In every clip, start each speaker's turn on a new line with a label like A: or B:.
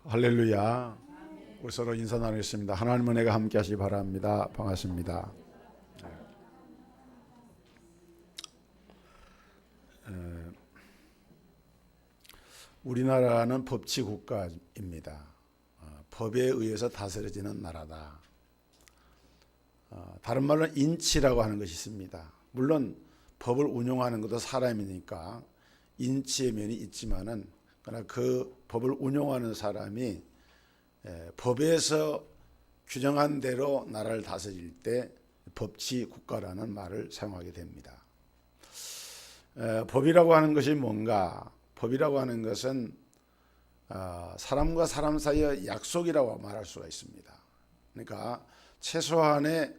A: 할렐루야. 우리 서로 인사 나누겠습니다. 하나님 은혜가 함께 하시기 바랍니다. 반갑습니다. 우리나라는 법치 국가입니다. 법에 의해서 다스려지는 나라다. 다른 말로는 인치라고 하는 것이 있습니다. 물론 법을 운용하는 것도 사람이니까 인치의 면이 있지만은 그러나 그 법을 운용하는 사람이 법에서 규정한 대로 나라를 다스릴 때 법치 국가라는 말을 사용하게 됩니다. 법이라고 하는 것이 뭔가? 법이라고 하는 것은 사람과 사람 사이의 약속이라고 말할 수가 있습니다. 그러니까 최소한의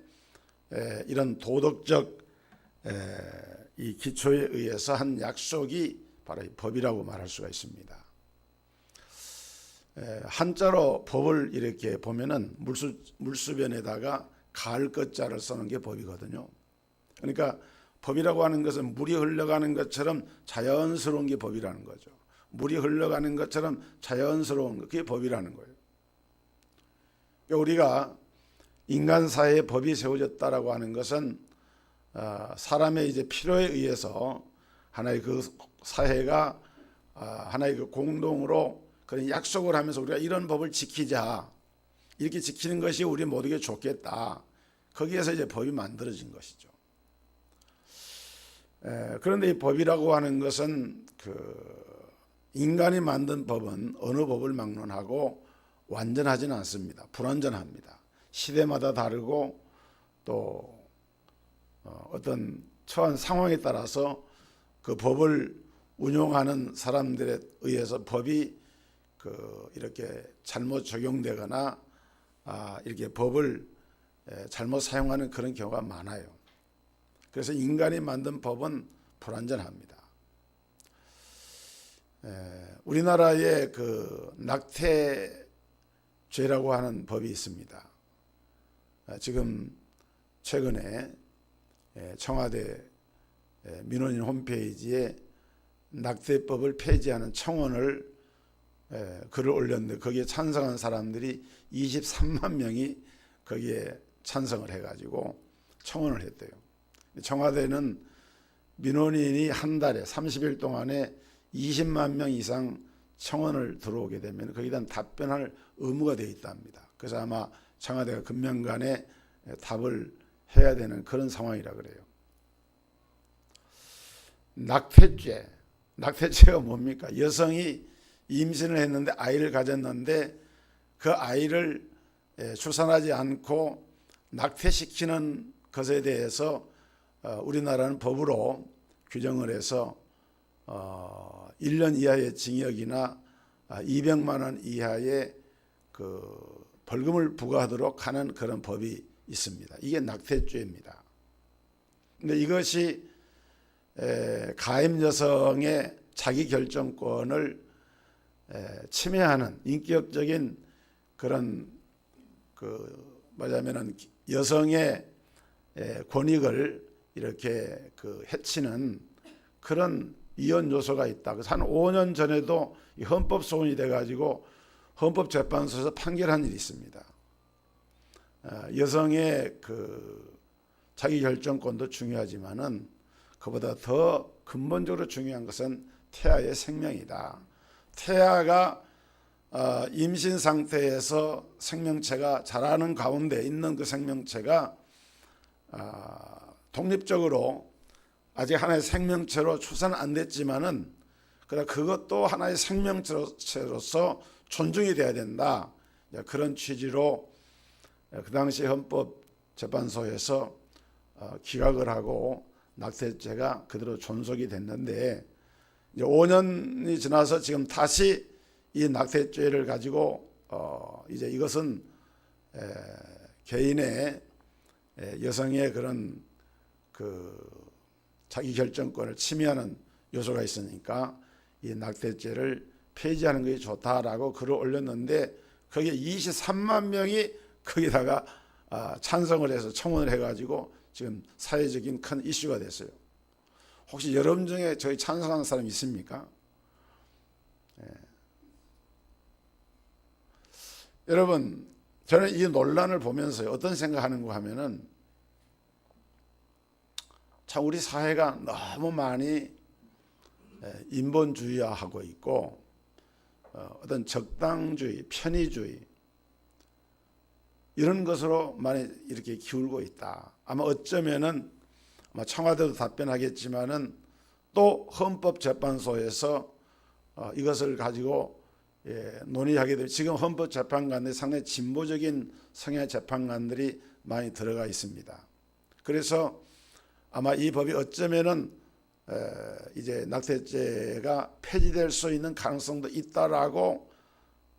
A: 이런 도덕적 이 기초에 의해서 한 약속이 바로 법이라고 말할 수가 있습니다. 한자로 법을 이렇게 보면은 물수변에다가 가을 끝자를 쓰는 게 법이거든요. 그러니까 법이라고 하는 것은 물이 흘러가는 것처럼 자연스러운 게 법이라는 거죠. 물이 흘러가는 것처럼 자연스러운 것, 그게 법이라는 거예요. 그러니까 우리가 인간 사회에 법이 세워졌다라고 하는 것은 사람의 이제 필요에 의해서 하나의 그 사회가 하나의 그 공동으로 그런 약속을 하면서 우리가 이런 법을 지키자, 이렇게 지키는 것이 우리 모두에게 좋겠다. 거기에서 이제 법이 만들어진 것이죠. 그런데 이 법이라고 하는 것은 인간이 만든 법은 어느 법을 막론하고 완전하지는 않습니다. 불완전합니다. 시대마다 다르고 또 어떤 처한 상황에 따라서 그 법을 운용하는 사람들에 의해서 법이 이렇게 잘못 적용되거나 이렇게 법을 잘못 사용하는 그런 경우가 많아요. 그래서 인간이 만든 법은 불완전합니다. 우리나라에 그 낙태죄라고 하는 법이 있습니다. 지금 최근에 청와대 민원인 홈페이지에 낙태법을 폐지하는 청원을 글을 올렸는데 거기에 찬성한 사람들이 23만 명이 거기에 찬성을 해가지고 청원을 했대요. 청와대는 민원인이 한 달에 30일 동안에 20만 명 이상 청원을 들어오게 되면 거기에 대한 답변할 의무가 되어 있답니다. 그래서 아마 청와대가 금년간에 답을 해야 되는 그런 상황이라 그래요. 낙태죄가 뭡니까? 여성이 임신을 했는데 아이를 가졌는데 그 아이를 출산하지 않고 낙태시키는 것에 대해서 우리나라는 법으로 규정을 해서 1년 이하의 징역이나 200만 원 이하의 그 벌금을 부과하도록 하는 그런 법이 있습니다. 이게 낙태죄입니다. 근데 이것이 가임 여성의 자기 결정권을 침해하는 인격적인 그런 뭐냐면은 여성의 권익을 이렇게 해치는 그런 위헌 요소가 있다. 그래서 한 5년 전에도 헌법 소원이 돼가지고 헌법재판소에서 판결한 일이 있습니다. 여성의 자기 결정권도 중요하지만은 그보다 더 근본적으로 중요한 것은 태아의 생명이다. 태아가 임신 상태에서 생명체가 자라는 가운데 있는 그 생명체가 독립적으로 아직 하나의 생명체로 출산 안 됐지만은 그러나 그것도 하나의 생명체로서 존중이 돼야 된다. 그런 취지로 그 당시 헌법재판소에서 기각을 하고 낙태죄가 그대로 존속이 됐는데 이제 5년이 지나서 지금 다시 이 낙태죄를 가지고 이제 이것은 개인의 여성의 그런 자기 결정권을 침해하는 요소가 있으니까 이 낙태죄를 폐지하는 것이 좋다라고 글을 올렸는데 거기에 23만 명이 거기다가 찬성을 해서 청원을 해가지고 지금 사회적인 큰 이슈가 됐어요. 혹시 여러분 중에 저희 찬성하는 사람 있습니까? 여러분, 저는 이 논란을 보면서 어떤 생각하는가 하면은 참 우리 사회가 너무 많이 인본주의화하고 있고 어떤 적당주의, 편의주의 이런 것으로 많이 이렇게 기울고 있다. 아마 어쩌면은 아마 청와대도 답변하겠지만은 또 헌법재판소에서 이것을 가지고 논의하게 되면 지금 헌법재판관들이 상당히 진보적인 성향의 재판관들이 많이 들어가 있습니다. 그래서 아마 이 법이 어쩌면은 이제 낙태죄가 폐지될 수 있는 가능성도 있다라고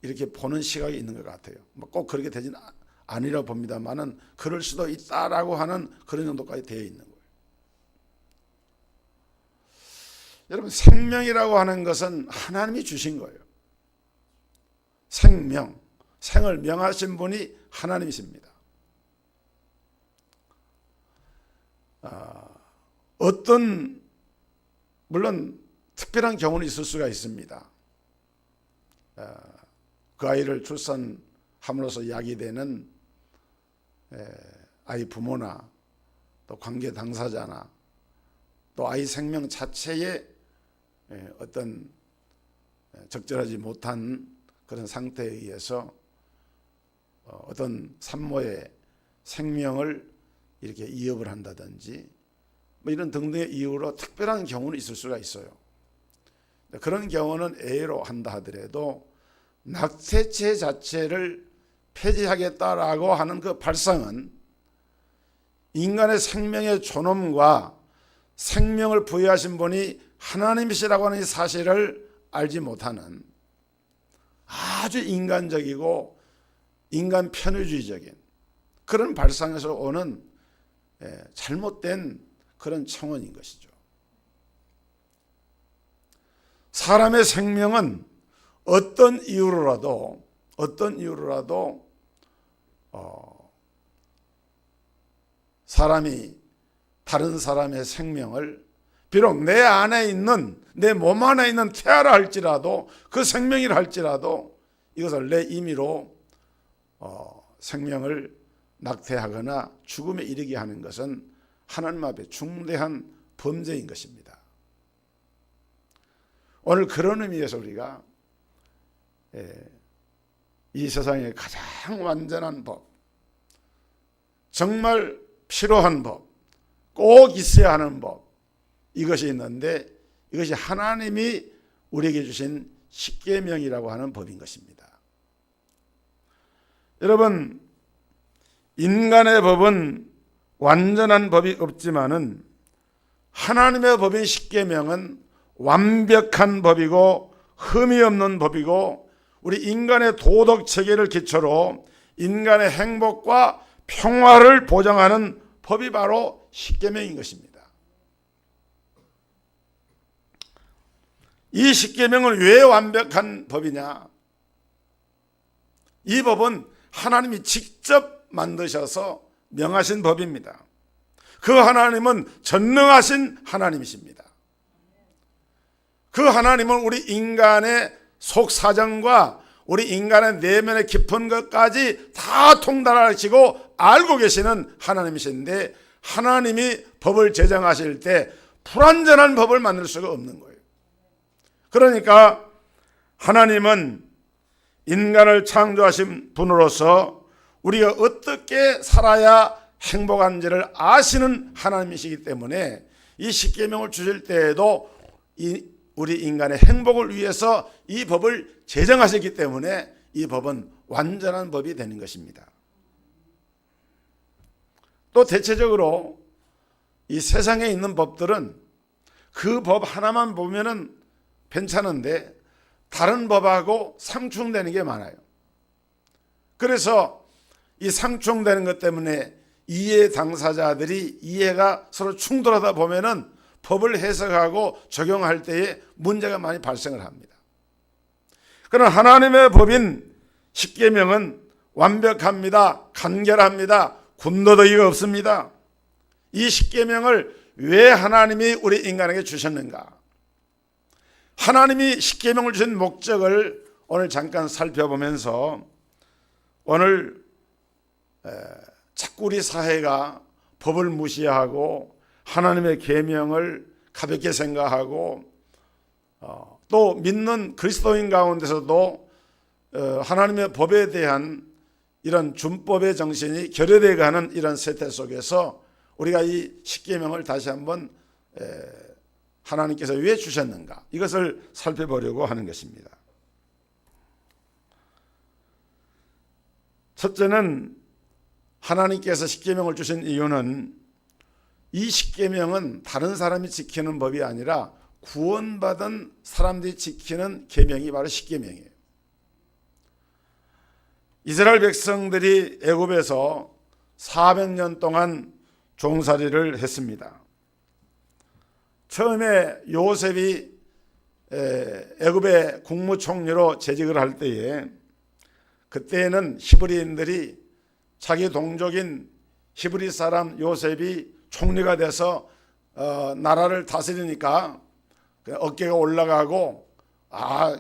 A: 이렇게 보는 시각이 있는 것 같아요. 꼭 그렇게 되지는 아니라고 봅니다만은 그럴 수도 있다라고 하는 그런 정도까지 되어 있는 거예요. 여러분, 생명이라고 하는 것은 하나님이 주신 거예요. 생명, 생을 명하신 분이 하나님이십니다. 어떤 물론 특별한 경우는 있을 수가 있습니다. 그 아이를 출산함으로써 야기되는 아이 부모나 또 관계 당사자나 또 아이 생명 자체에 어떤 적절하지 못한 그런 상태에 의해서 어떤 산모의 생명을 이렇게 이업을 한다든지 뭐 이런 등등의 이유로 특별한 경우는 있을 수가 있어요. 그런 경우는 A로 한다 하더라도 낙태죄 자체를 폐지하겠다라고 하는 그 발상은 인간의 생명의 존엄과 생명을 부여하신 분이 하나님이시라고 하는 이 사실을 알지 못하는 아주 인간적이고 인간 편의주의적인 그런 발상에서 오는 잘못된 그런 청원인 것이죠. 사람의 생명은 어떤 이유로라도 사람이 다른 사람의 생명을 비록 내 안에 있는 내 몸 안에 있는 태아라 할지라도 그 생명이라 할지라도 이것을 내 임의로 생명을 낙태하거나 죽음에 이르게 하는 것은 하나님 앞에 중대한 범죄인 것입니다. 오늘 그런 의미에서 우리가 이 세상에 가장 완전한 법, 정말 필요한 법, 꼭 있어야 하는 법, 이것이 있는데 이것이 하나님이 우리에게 주신 십계명이라고 하는 법인 것입니다. 여러분, 인간의 법은 완전한 법이 없지만은 하나님의 법인 십계명은 완벽한 법이고 흠이 없는 법이고 우리 인간의 도덕 체계를 기초로 인간의 행복과 평화를 보장하는 법이 바로 십계명인 것입니다. 이 십계명은 왜 완벽한 법이냐? 이 법은 하나님이 직접 만드셔서 명하신 법입니다. 그 하나님은 전능하신 하나님이십니다. 그 하나님은 우리 인간의 속사정과 우리 인간의 내면의 깊은 것까지 다 통달하시고 알고 계시는 하나님이신데 하나님이 법을 제정하실 때 불완전한 법을 만들 수가 없는 거예요. 그러니까 하나님은 인간을 창조하신 분으로서 우리가 어떻게 살아야 행복한지를 아시는 하나님이시기 때문에 이 십계명을 주실 때에도 우리 인간의 행복을 위해서 이 법을 제정하셨기 때문에 이 법은 완전한 법이 되는 것입니다. 또 대체적으로 이 세상에 있는 법들은 그 법 하나만 보면은 괜찮은데 다른 법하고 상충되는 게 많아요. 그래서 이 상충되는 것 때문에 이해 당사자들이 이해가 서로 충돌하다 보면은 법을 해석하고 적용할 때에 문제가 많이 발생을 합니다. 그러나 하나님의 법인 십계명은 완벽합니다. 간결합니다. 군더더기가 없습니다. 이 십계명을 왜 하나님이 우리 인간에게 주셨는가? 하나님이 십계명을 주신 목적을 오늘 잠깐 살펴보면서 오늘 자꾸 우리 사회가 법을 무시하고 하나님의 계명을 가볍게 생각하고 또 믿는 그리스도인 가운데서도 하나님의 법에 대한 이런 준법의 정신이 결여되어 가는 이런 세태 속에서 우리가 이 십계명을 다시 한번 하나님께서 왜 주셨는가, 이것을 살펴보려고 하는 것입니다. 첫째는 하나님께서 십계명을 주신 이유는 이 십계명은 다른 사람이 지키는 법이 아니라 구원받은 사람들이 지키는 계명이 바로 십계명이에요. 이스라엘 백성들이 애굽에서 400년 동안 종살이를 했습니다. 처음에 요셉이 애굽의 국무총리로 재직을 할 때에 그때는 히브리인들이 자기 동족인 히브리 사람 요셉이 총리가 돼서 나라를 다스리니까 어깨가 올라가고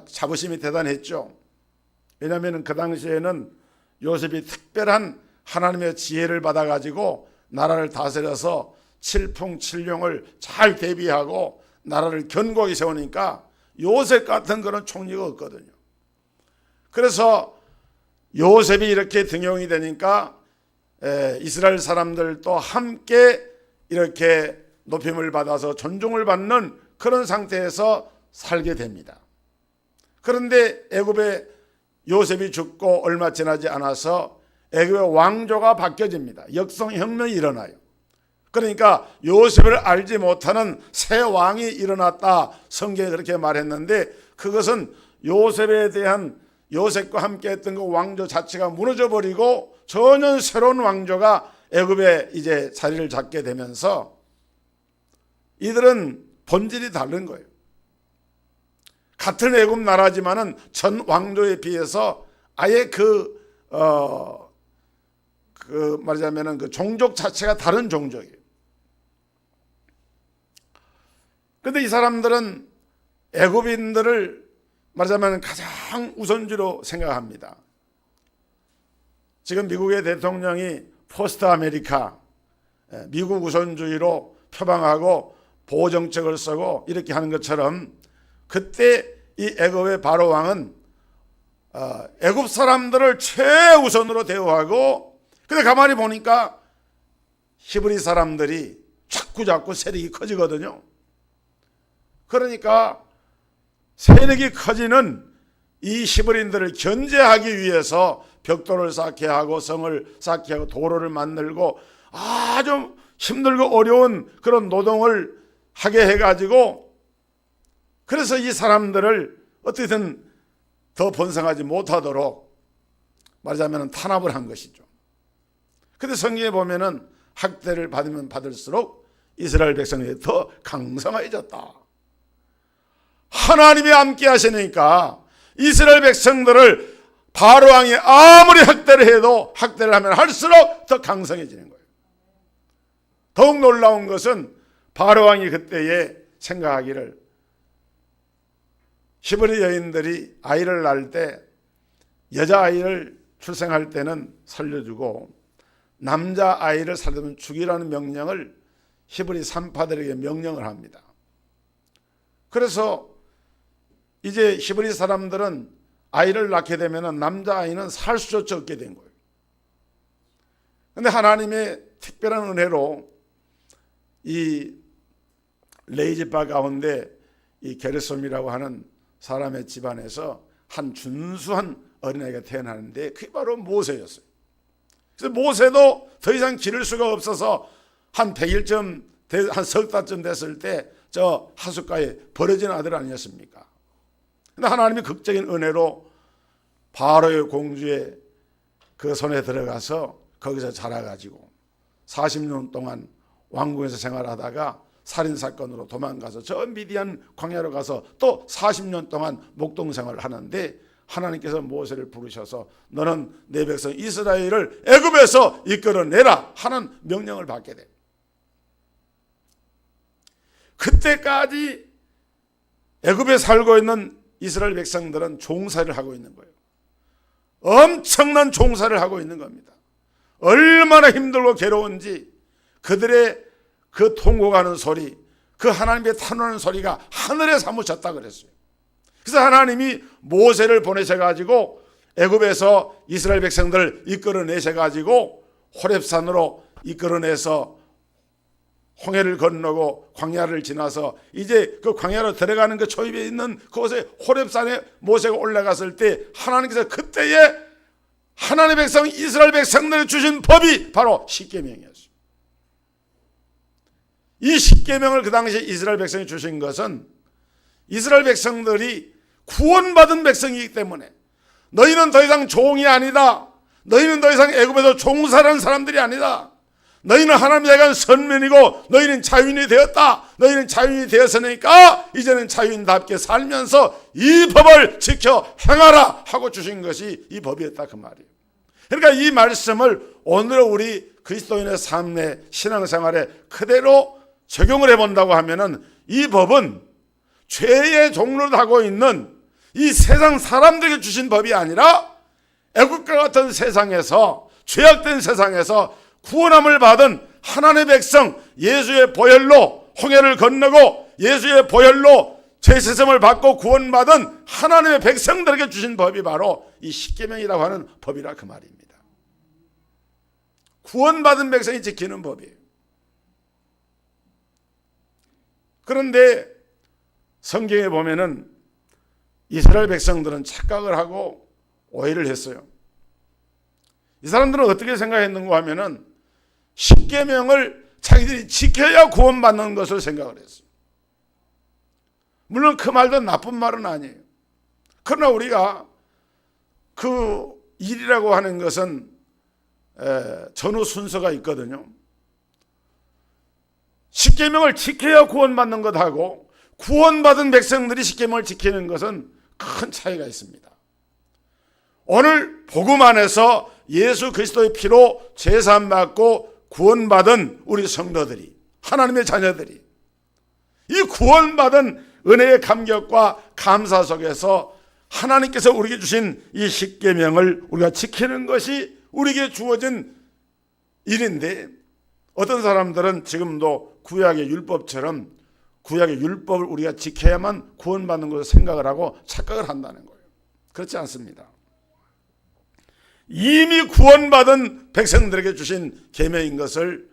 A: 자부심이 대단했죠. 왜냐하면 그 당시에는 요셉이 특별한 하나님의 지혜를 받아가지고 나라를 다스려서 칠풍칠룡을 잘 대비하고 나라를 견고하게 세우니까 요셉 같은 그런 총리가 없거든요. 그래서 요셉이 이렇게 등용이 되니까 이스라엘 사람들도 함께 이렇게 높임을 받아서 존중을 받는 그런 상태에서 살게 됩니다. 그런데 애굽에 요셉이 죽고 얼마 지나지 않아서 애굽의 왕조가 바뀌어집니다. 역성혁명이 일어나요. 그러니까 요셉을 알지 못하는 새 왕이 일어났다, 성경에 그렇게 말했는데, 그것은 요셉에 대한, 요셉과 함께 했던 그 왕조 자체가 무너져 버리고 전혀 새로운 왕조가 애굽에 이제 자리를 잡게 되면서 이들은 본질이 다른 거예요. 같은 애굽 나라지만은 전 왕조에 비해서 아예 말하자면은 그 종족 자체가 다른 종족이에요. 그런데 이 사람들은 애굽인들을 말하자면 가장 우선주로 생각합니다. 지금 미국의 대통령이 포스트 아메리카, 미국 우선주의로 표방하고 보호정책을 쓰고 이렇게 하는 것처럼, 그때 이 애굽의 바로 왕은 애굽 사람들을 최우선으로 대우하고, 근데 가만히 보니까 히브리 사람들이 자꾸 세력이 커지거든요. 그러니까 세력이 커지는 이 히브리인들을 견제하기 위해서 벽돌을 쌓게 하고 성을 쌓게 하고 도로를 만들고 아주 힘들고 어려운 그런 노동을 하게 해가지고, 그래서 이 사람들을 어떻게든 더 번성하지 못하도록 말하자면 탄압을 한 것이죠. 그런데 성경에 보면은 학대를 받으면 받을수록 이스라엘 백성이 더 강성해졌다. 하나님이 함께 하시니까 이스라엘 백성들을 바로 왕이 아무리 학대를 해도 학대를 하면 할수록 더 강성해지는 거예요. 더욱 놀라운 것은 바로 왕이 그때에 생각하기를, 히브리 여인들이 아이를 낳을 때 여자아이를 출생할 때는 살려주고 남자아이를 살려면 죽이라는 명령을 히브리 산파들에게 명령을 합니다. 그래서 이제 히브리 사람들은 아이를 낳게 되면 남자아이는 살 수조차 없게 된 거예요. 그런데 하나님의 특별한 은혜로 이 레이지파 가운데 이 게르솜이라고 하는 사람의 집안에서 한 준수한 어린아이가 태어나는데 그게 바로 모세였어요. 그래서 모세도 더 이상 기를 수가 없어서 한 100일쯤, 한 석 달쯤 됐을 때 저 하숫가에 버려진 아들 아니었습니까? 근데 하나님이 극적인 은혜로 바로의 공주의 그 손에 들어가서 거기서 자라가지고 40년 동안 왕궁에서 생활하다가 살인사건으로 도망가서 저 미디안 광야로 가서 또 40년 동안 목동생활을 하는데, 하나님께서 모세를 부르셔서 너는 내 백성 이스라엘을 애굽에서 이끌어내라 하는 명령을 받게 돼. 그때까지 애굽에 살고 있는 이스라엘 백성들은 종살이를 하고 있는 거예요. 엄청난 종사를 하고 있는 겁니다. 얼마나 힘들고 괴로운지 그들의 그 통곡하는 소리, 그 하나님의 탄원하는 소리가 하늘에 사무쳤다 그랬어요. 그래서 하나님이 모세를 보내셔가지고 애굽에서 이스라엘 백성들을 이끌어내셔가지고 호렙산으로 이끌어내서 홍해를 건너고 광야를 지나서 이제 그 광야로 들어가는 그 초입에 있는 그곳에 호렙산에 모세가 올라갔을 때 하나님께서 그때에 하나님의 백성 이스라엘 백성들이 주신 법이 바로 십계명이었어요. 이 십계명을 그 당시에 이스라엘 백성이 주신 것은 이스라엘 백성들이 구원받은 백성이기 때문에 너희는 더 이상 종이 아니다. 너희는 더 이상 애굽에서 종살하는 사람들이 아니다. 너희는 하나님에 대한 선민이고 너희는 자유인이 되었다. 너희는 자유인이 되었으니까 이제는 자유인답게 살면서 이 법을 지켜 행하라 하고 주신 것이 이 법이었다 그 말이에요. 그러니까 이 말씀을 오늘 우리 그리스도인의 삶의 신앙생활에 그대로 적용을 해본다고 하면은 이 법은 죄의 종로를 하고 있는 이 세상 사람들에게 주신 법이 아니라 애국과 같은 세상에서 죄악된 세상에서 구원함을 받은 하나님의 백성 예수의 보혈로 홍해를 건너고 예수의 보혈로 죄세점을 받고 구원받은 하나님의 백성들에게 주신 법이 바로 이 십계명이라고 하는 법이라 그 말입니다. 구원받은 백성이 지키는 법이에요. 그런데 성경에 보면은 이스라엘 백성들은 착각을 하고 오해를 했어요. 이 사람들은 어떻게 생각했는가 하면은 십계명을 자기들이 지켜야 구원받는 것을 생각을 했어요. 물론 그 말도 나쁜 말은 아니에요. 그러나 우리가 그 일이라고 하는 것은 전후 순서가 있거든요. 십계명을 지켜야 구원받는 것하고 구원받은 백성들이 십계명을 지키는 것은 큰 차이가 있습니다. 오늘 복음 안에서 예수 그리스도의 피로 제사함 받고 구원받은 우리 성도들이 하나님의 자녀들이 이 구원받은 은혜의 감격과 감사 속에서 하나님께서 우리에게 주신 이 십계명을 우리가 지키는 것이 우리에게 주어진 일인데 어떤 사람들은 지금도 구약의 율법처럼 구약의 율법을 우리가 지켜야만 구원받는 것을 생각을 하고 착각을 한다는 거예요. 그렇지 않습니다. 이미 구원받은 백성들에게 주신 계명인 것을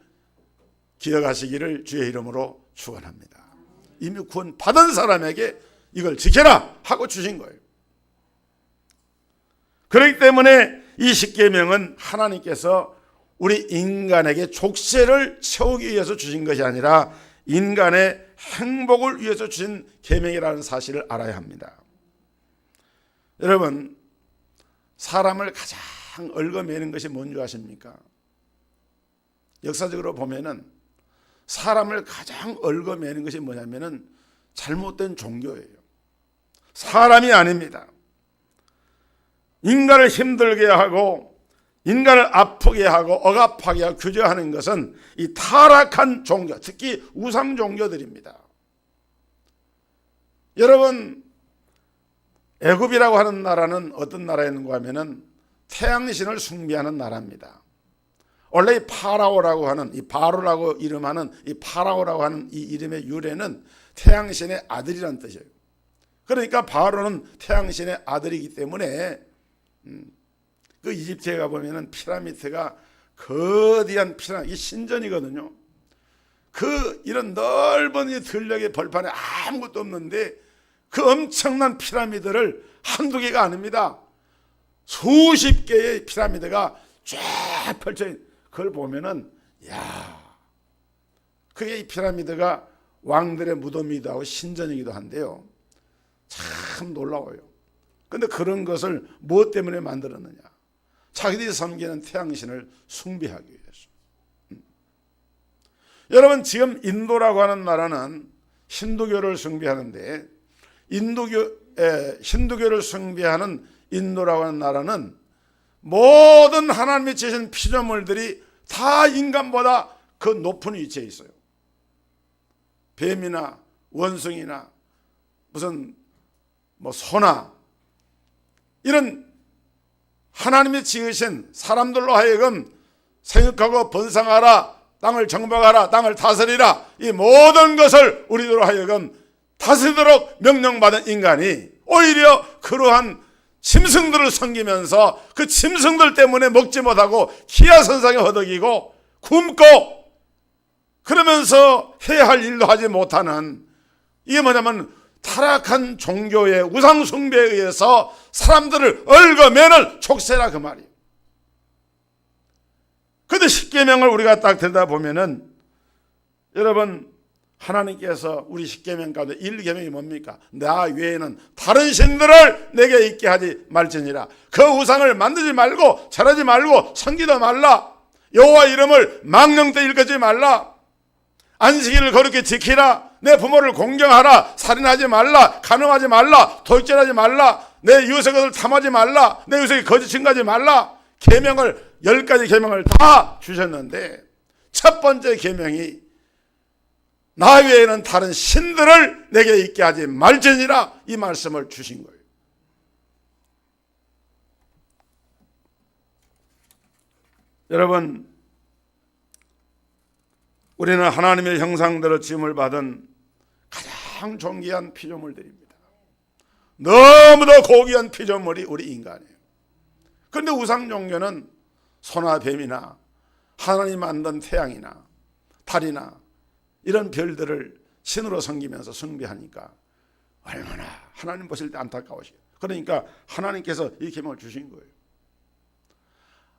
A: 기억하시기를 주의 이름으로 축원합니다. 이미 구원받은 사람에게 이걸 지켜라 하고 주신 거예요. 그렇기 때문에 이 십계명은 하나님께서 우리 인간에게 족쇄를 채우기 위해서 주신 것이 아니라 인간의 행복을 위해서 주신 계명이라는 사실을 알아야 합니다. 여러분, 사람을 가장 얽어매는 것이 뭔지 아십니까? 역사적으로 보면은 사람을 가장 얽어매는 것이 뭐냐면은 잘못된 종교예요. 사람이 아닙니다. 인간을 힘들게 하고 인간을 아프게 하고 억압하게 하고 규제하는 것은 이 타락한 종교, 특히 우상 종교들입니다. 여러분, 애굽이라고 하는 나라는 어떤 나라였는가 하면은 태양신을 숭배하는 나라입니다. 원래 이 파라오라고 하는 이 바로라고 이름하는 이 파라오라고 하는 이 이름의 유래는 태양신의 아들이라는 뜻이에요. 그러니까 바로는 태양신의 아들이기 때문에 그 이집트에 가보면은 피라미드가 거대한 피라미드, 이 신전이거든요. 그 이런 넓은 이 들녘의 벌판에 아무것도 없는데 그 엄청난 피라미드를 한두 개가 아닙니다. 수십 개의 피라미드가 쫙 펼쳐있는 그걸 보면은 그게 이 피라미드가 왕들의 무덤이기도 하고 신전이기도 한데요. 참 놀라워요. 근데 그런 것을 무엇 때문에 만들었느냐? 자기들이 섬기는 태양신을 숭배하기 위해서. 여러분, 지금 인도라고 하는 나라는 힌두교를 숭배하는데 힌두교를 숭배하는 인도라고 하는 나라는 모든 하나님이 지으신 피조물들이 다 인간보다 그 높은 위치에 있어요. 뱀이나 원숭이나 무슨 소나 이런 하나님이 지으신 사람들로 하여금 생육하고 번성하라, 땅을 정복하라, 땅을 다스리라, 이 모든 것을 우리들로 하여금 다스리도록 명령받은 인간이 오히려 그러한 짐승들을 섬기면서 그 짐승들 때문에 먹지 못하고 기아선상에 허덕이고 굶고 그러면서 해야 할 일도 하지 못하는, 이게 뭐냐면 타락한 종교의 우상숭배에 의해서 사람들을 얽어매는 촉세라 그 말이에요. 그런데 십계명을 우리가 딱 들여다보면은 여러분, 하나님께서 우리 십계명 가운데 1계명이 뭡니까? 나 외에는 다른 신들을 내게 있게 하지 말지니라. 그 우상을 만들지 말고 절하지 말고 섬기도 말라. 여호와 이름을 망령 때 읽지 말라. 안식일을 거룩히 지키라. 내 부모를 공경하라. 살인하지 말라. 간음하지 말라. 도둑질하지 말라. 내 이웃의 것을 탐하지 말라. 내 이웃에게 거짓 증거하지 말라. 계명을 10가지 계명을 다 주셨는데 첫 번째 계명이 나 외에는 다른 신들을 내게 있게 하지 말지니라, 이 말씀을 주신 거예요. 여러분, 우리는 하나님의 형상대로 지음을 받은 가장 존귀한 피조물들입니다. 너무도 고귀한 피조물이 우리 인간이에요. 그런데 우상 종교는 소나 뱀이나 하나님 만든 태양이나 달이나 이런 별들을 신으로 섬기면서 숭배하니까 얼마나 하나님 보실 때 안타까우시죠. 그러니까 하나님께서 이 계명을 주신 거예요.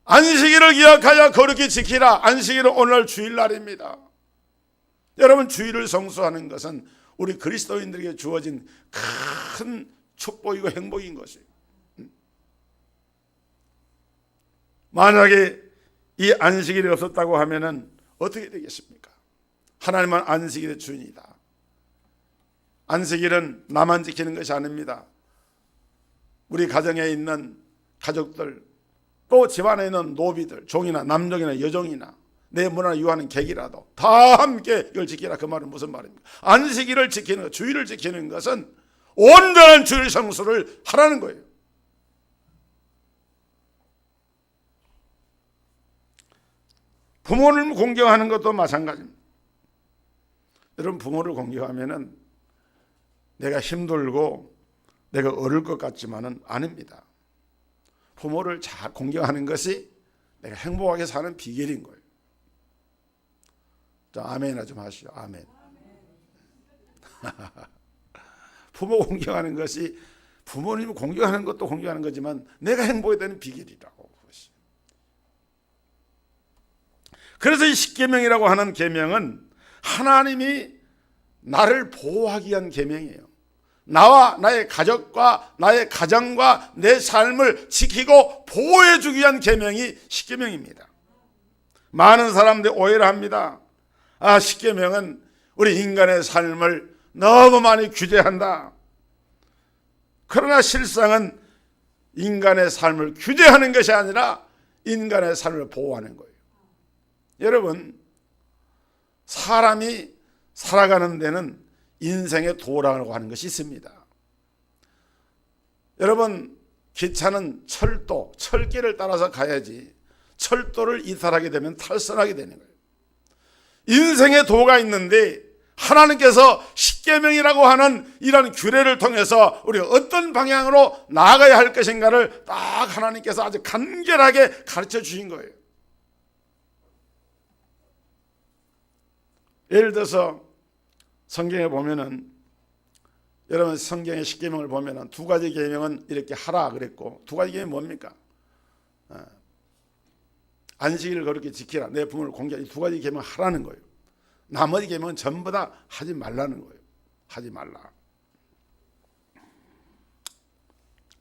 A: 안식일을 기억하여 거룩히 지키라. 안식일은 오늘 주일날입니다. 여러분, 주일을 성수하는 것은 우리 그리스도인들에게 주어진 큰 축복이고 행복인 것이에요. 만약에 이 안식일이 없었다고 하면은 어떻게 되겠습니까? 하나님은 안식일의 주인이다. 안식일은 나만 지키는 것이 아닙니다. 우리 가정에 있는 가족들, 또 집안에 있는 노비들, 종이나 남종이나 여종이나 내 문화를 유하는 객이라도 다 함께 이걸 지키라. 그 말은 무슨 말입니까? 안식일을 지키는 것, 주일을 지키는 것은 온전한 주일 성수를 하라는 거예요. 부모를 공경하는 것도 마찬가지입니다. 여러분, 부모를 공경하면은 내가 힘들고 내가 어릴 것 같지만은 아닙니다. 부모를 잘 공경하는 것이 내가 행복하게 사는 비결인 거예요. 자, 아멘이나 좀 하시죠. 아멘. 부모 공경하는 것이, 부모님을 공경하는 것도 공경하는 거지만 내가 행복이 되는 비결이라고. 그것이. 그래서 이 십계명이라고 하는 계명은 하나님이 나를 보호하기 위한 계명이에요. 나와 나의 가족과 나의 가정과 내 삶을 지키고 보호해 주기 위한 계명이 십계명입니다. 많은 사람들이 오해를 합니다. 아, 십계명은 우리 인간의 삶을 너무 많이 규제한다. 그러나 실상은 인간의 삶을 규제하는 것이 아니라 인간의 삶을 보호하는 거예요. 여러분, 사람이 살아가는 데는 인생의 도라고 하는 것이 있습니다. 여러분, 기차는 철도, 철길을 따라서 가야지 철도를 이탈하게 되면 탈선하게 되는 거예요. 인생의 도가 있는데 하나님께서 십계명이라고 하는 이런 규례를 통해서 우리가 어떤 방향으로 나아가야 할 것인가를 딱 하나님께서 아주 간결하게 가르쳐 주신 거예요. 예를 들어서 성경에 보면은, 여러분 성경의 십계명을 보면은 두 가지 계명은 이렇게 하라 그랬고, 두 가지 계명이 뭡니까? 안식일을 그렇게 지키라, 내 부모를 공경하라, 이 두 가지 계명 하라는 거예요. 나머지 계명은 전부 다 하지 말라는 거예요. 하지 말라.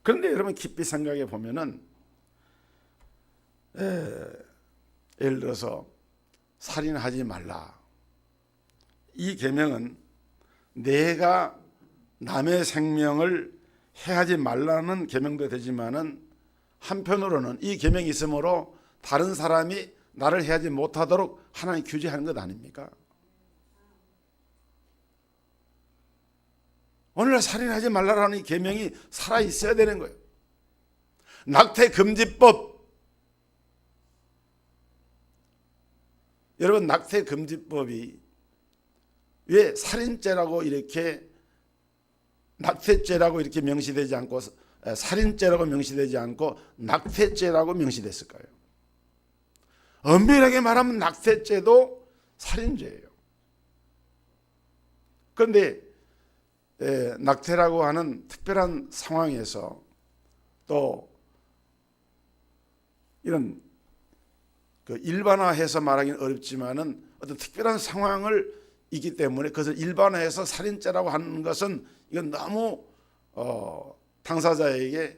A: 그런데 여러분 깊이 생각해 보면은, 예를 들어서 살인하지 말라, 이 계명은 내가 남의 생명을 해하지 말라는 계명도 되지만은 한편으로는 이 계명이 있으므로 다른 사람이 나를 해하지 못하도록 하나님 규제하는 것 아닙니까? 오늘날 살인하지 말라라는 이 계명이 살아 있어야 되는 거예요. 낙태금지법. 여러분, 낙태금지법이 왜 살인죄라고 이렇게 낙태죄라고 이렇게 명시되지 않고 살인죄라고 명시되지 않고 낙태죄라고 명시됐을까요? 엄밀하게 말하면 낙태죄도 살인죄예요. 그런데 낙태라고 하는 특별한 상황에서 또 이런 일반화해서 말하기는 어렵지만은 어떤 특별한 상황을 있기 때문에 그것을 일반화해서 살인죄라고 하는 것은 이건 너무 당사자에게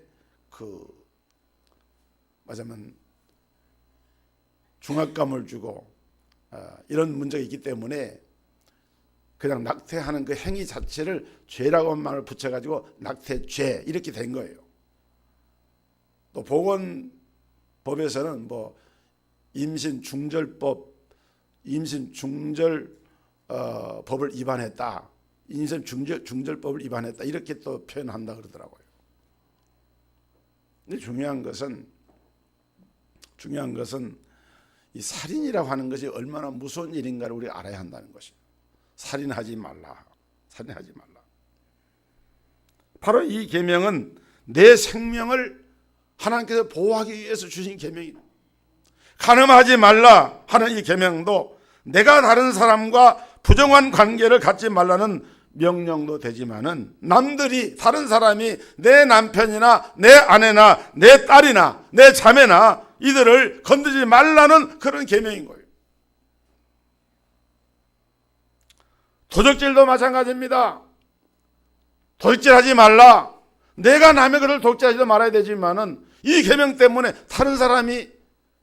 A: 말하자면 중압감을 주고 이런 문제가 있기 때문에 그냥 낙태하는 그 행위 자체를 죄라고 말을 붙여가지고 낙태죄 이렇게 된 거예요. 또 보건법에서는 뭐 임신중절법, 임신중절 법을 위반했다, 임신중절법을 위반했다 이렇게 또 표현한다 그러더라고요. 근데 중요한 것은 이 살인이라고 하는 것이 얼마나 무서운 일인가를 우리가 알아야 한다는 것이에요. 살인하지 말라. 바로 이 계명은 내 생명을 하나님께서 보호하기 위해서 주신 계명입니다. 간음하지 말라 하는 이 계명도 내가 다른 사람과 부정한 관계를 갖지 말라는 명령도 되지만은 남들이 다른 사람이 내 남편이나 내 아내나 내 딸이나 내 자매나 이들을 건드리지 말라는 그런 계명인 거예요. 도적질도 마찬가지입니다. 도적질하지 말라. 내가 남의 것을 도적질하지도 말아야 되지만은 이 계명 때문에 다른 사람이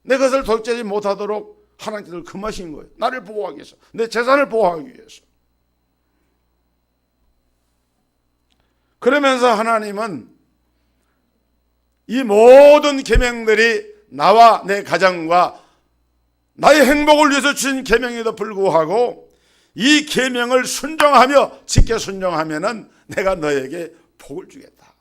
A: 내 것을 도적질하지 못하도록 하나님께서 금하신 거예요. 나를 보호하기 위해서, 내 재산을 보호하기 위해서. 그러면서 하나님은 이 모든 계명들이 나와 내 가정과 나의 행복을 위해서 주신 계명에도 불구하고 이 계명을 순종하며 지켜 순종하면은 내가 너에게 복을 주겠다.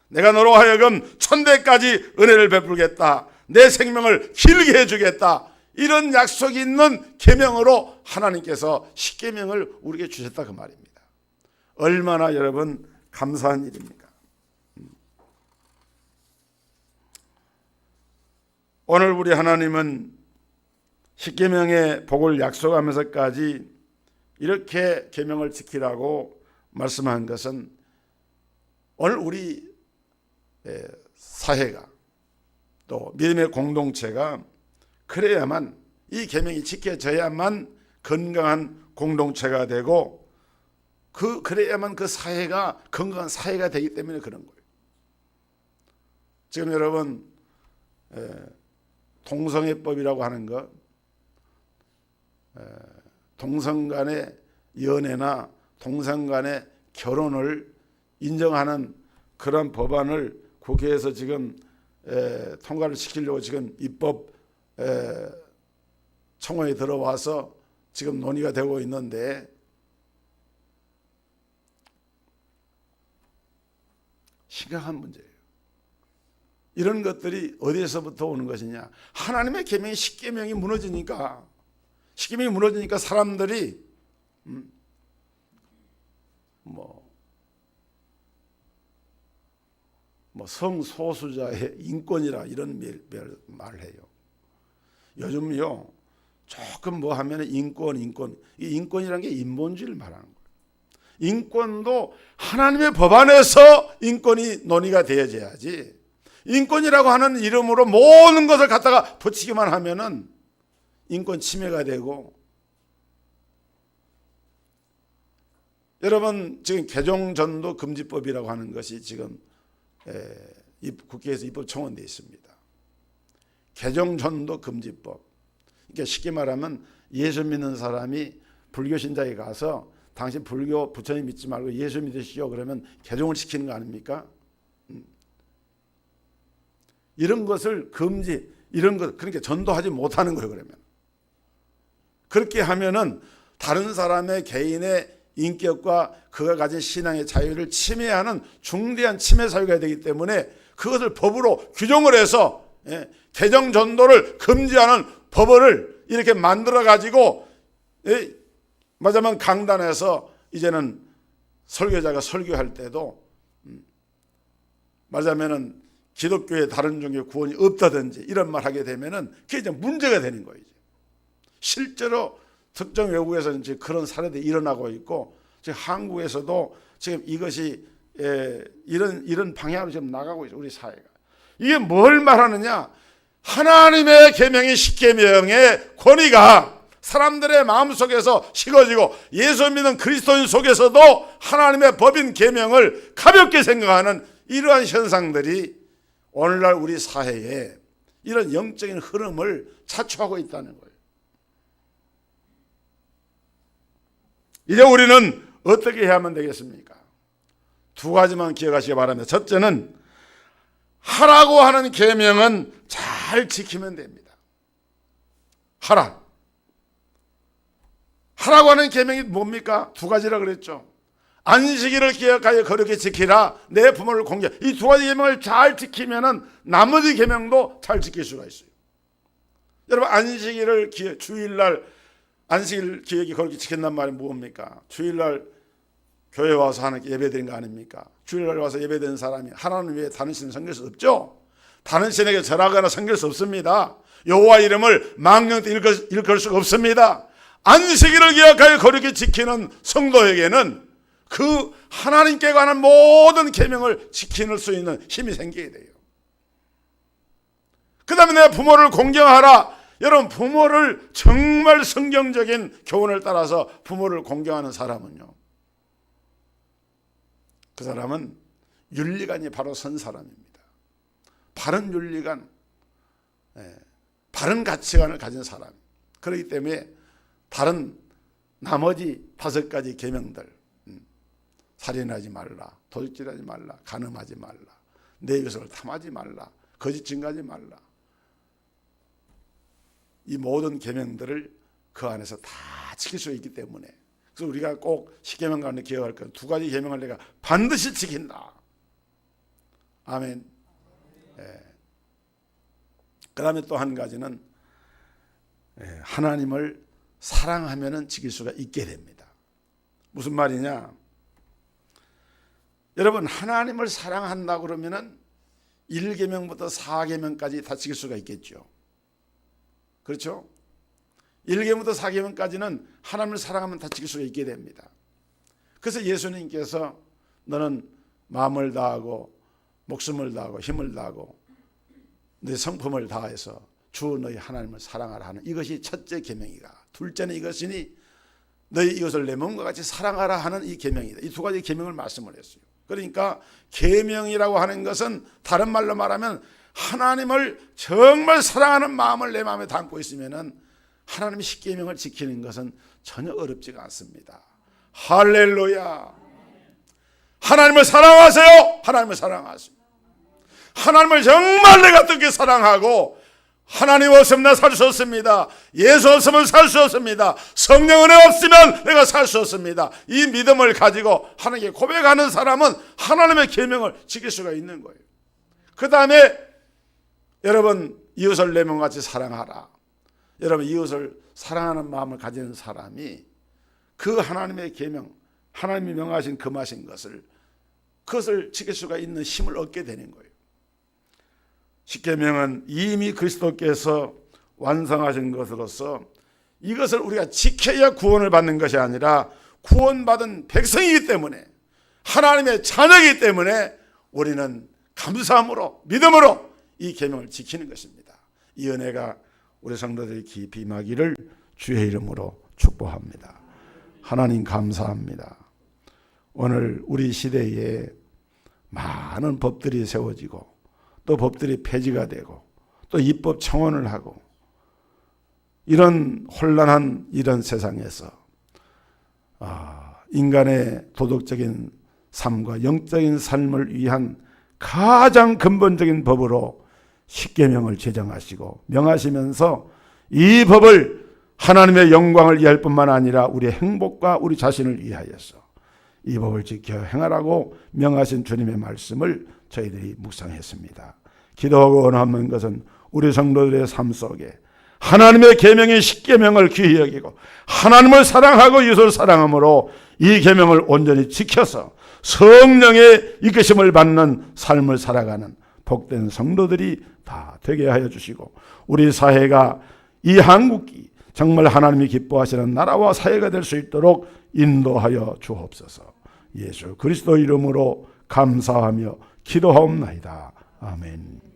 A: 내가 너로 하여금 천대까지 은혜를 베풀겠다. 내 생명을 길게 해주겠다. 이런 약속이 있는 계명으로 하나님께서 십계명을 우리에게 주셨다 그 말입니다. 얼마나 여러분 감사한 일입니까? 오늘 우리 하나님은 십계명의 복을 약속하면서까지 이렇게 계명을 지키라고 말씀한 것은 오늘 우리 사회가 또 믿음의 공동체가 그래야만 이 계명이 지켜져야만 건강한 공동체가 되고 그래야만 그 사회가 건강한 사회가 되기 때문에 그런 거예요. 지금 여러분 동성애법이라고 하는 것, 동성 간의 연애나 동성 간의 결혼을 인정하는 그런 법안을 국회에서 지금 통과를 시키려고 지금 입법 청원에 들어와서 지금 논의가 되고 있는데 심각한 문제예요. 이런 것들이 어디에서부터 오는 것이냐? 하나님의 계명이 십계명이 무너지니까 사람들이 성소수자의 인권이라 이런 말을 해요. 요즘요 조금 하면 인권 이 인권이라는 게 인본주의를 말하는 거예요. 인권도 하나님의 법안에서 인권이 논의가 되어져야지 인권이라고 하는 이름으로 모든 것을 갖다가 붙이기만 하면은 인권 침해가 되고, 여러분 지금 개종전도 금지법이라고 하는 것이 지금 국회에서 입법 청원되어 있습니다. 개종전도 금지법. 그러니까 쉽게 말하면 예수 믿는 사람이 불교 신자에 가서 당신 불교 부처님 믿지 말고 예수 믿으시오 그러면 개종을 시키는 거 아닙니까? 이런 것을 금지, 이런 것 그러니까 전도하지 못하는 거예요. 그러면 그렇게 하면은 다른 사람의 개인의 인격과 그가 가진 신앙의 자유를 침해하는 중대한 침해 사유가 되기 때문에 그것을 법으로 규정을 해서 개정 전도를 금지하는 법을 이렇게 만들어 가지고 말하자면 강단에서 이제는 설교자가 설교할 때도 말하자면은 기독교의 다른 종교의 구원이 없다든지 이런 말 하게 되면은 그게 이제 문제가 되는 거예요. 실제로 특정 외국에서는 지금 그런 사례들이 일어나고 있고 지금 한국에서도 지금 이것이 이런 방향으로 지금 나가고 있어요. 우리 사회가. 이게 뭘 말하느냐? 하나님의 계명인 십계명의 권위가 사람들의 마음속에서 식어지고 예수 믿는 그리스도인 속에서도 하나님의 법인 계명을 가볍게 생각하는 이러한 현상들이 오늘날 우리 사회에 이런 영적인 흐름을 자초하고 있다는 거예요. 이제 우리는 어떻게 해야만 되겠습니까? 두 가지만 기억하시기 바랍니다. 첫째는 하라고 하는 계명은 잘 지키면 됩니다. 하라고 하는 계명이 뭡니까? 두 가지라 그랬죠. 안식일을 기억하여 거룩히 지키라. 내 부모를 공개. 이 두 가지 계명을 잘 지키면은 나머지 계명도 잘 지킬 수가 있어요. 여러분 안식일을 주일날 안식일 기억이 거룩히 지킨단 말이 뭡니까? 주일날 교회 와서 하나님께 예배드린 거 아닙니까? 주일날 와서 예배드린 사람이 하나님 위에 다른 신을 섬길 수 없죠. 다른 신에게 절하거나 섬길 수 없습니다. 여호와 이름을 망령때 일컬 수가 없습니다. 안식일을 기억하여 거룩히 지키는 성도에게는 그 하나님께 관한 모든 계명을 지킬 수 있는 힘이 생기게 돼요. 그 다음에 내 부모를 공경하라. 여러분 부모를 정말 성경적인 교훈을 따라서 부모를 공경하는 사람은요, 그 사람은 윤리관이 바로 선 사람입니다. 바른 윤리관, 바른 가치관을 가진 사람. 그렇기 때문에 다른 나머지 5가지 계명들, 살인하지 말라, 도둑질하지 말라, 간음하지 말라, 내 이웃을 탐하지 말라, 거짓 증거하지 말라, 이 모든 계명들을 그 안에서 다 지킬 수 있기 때문에, 그래서 우리가 꼭 십계명 가운데 기억할 것, 2가지 계명을 내가 반드시 지킨다. 아멘. 그 다음에 또 한 가지는 하나님을 사랑하면은 지킬 수가 있게 됩니다. 무슨 말이냐? 여러분 하나님을 사랑한다 그러면은 1계명부터 4계명까지 다 지킬 수가 있겠죠. 그렇죠? 1계명부터 4계명까지는 하나님을 사랑하면 다 지킬 수가 있게 됩니다. 그래서 예수님께서 너는 마음을 다하고 목숨을 다하고 힘을 다하고 내 성품을 다해서 주 너희 하나님을 사랑하라 하는 이것이 첫째 계명이다. 둘째는 이것이니 너희 이것을 내 몸과 같이 사랑하라 하는 이 계명이다. 이 2가지 계명을 말씀을 했어요. 그러니까 계명이라고 하는 것은 다른 말로 말하면 하나님을 정말 사랑하는 마음을 내 마음에 담고 있으면은 하나님의 십계명을 지키는 것은 전혀 어렵지가 않습니다. 할렐루야. 하나님을 사랑하세요. 하나님을 사랑하세요. 하나님을 정말 내가 뜨겁게 사랑하고 하나님 없으면 나 살 수 없습니다. 예수 없으면 살 수 없습니다. 성령 은혜 없으면 내가 살 수 없습니다. 이 믿음을 가지고 하나님께 고백하는 사람은 하나님의 계명을 지킬 수가 있는 거예요. 그 다음에 여러분 이웃을 내 몸같이 사랑하라. 여러분 이웃을 사랑하는 마음을 가지는 사람이 그 하나님의 계명, 하나님이 명하신 금하신 그것을 지킬 수가 있는 힘을 얻게 되는 거예요. 십계명은 이미 그리스도께서 완성하신 것으로서 이것을 우리가 지켜야 구원을 받는 것이 아니라 구원받은 백성이기 때문에 하나님의 자녀이기 때문에 우리는 감사함으로 믿음으로 이 계명을 지키는 것입니다. 이 은혜가 우리 성도들이 깊이 임하기를 주의 이름으로 축복합니다. 하나님 감사합니다. 오늘 우리 시대에 많은 법들이 세워지고 또 법들이 폐지가 되고 또 입법 청원을 하고 이런 혼란한 이런 세상에서 인간의 도덕적인 삶과 영적인 삶을 위한 가장 근본적인 법으로 십계명을 제정하시고 명하시면서 이 법을 하나님의 영광을 위할 뿐만 아니라 우리의 행복과 우리 자신을 위하여서 이 법을 지켜 행하라고 명하신 주님의 말씀을 저희들이 묵상했습니다. 기도하고 원하는 것은 우리 성도들의 삶 속에 하나님의 계명인 십계명을 귀히 여기고 하나님을 사랑하고 이웃을 사랑함으로 이 계명을 온전히 지켜서 성령의 이끄심을 받는 삶을 살아가는 복된 성도들이 다 되게 하여 주시고, 우리 사회가 이 한국이 정말 하나님이 기뻐하시는 나라와 사회가 될 수 있도록 인도하여 주옵소서. 예수 그리스도 이름으로 감사하며 기도하옵나이다. 아멘.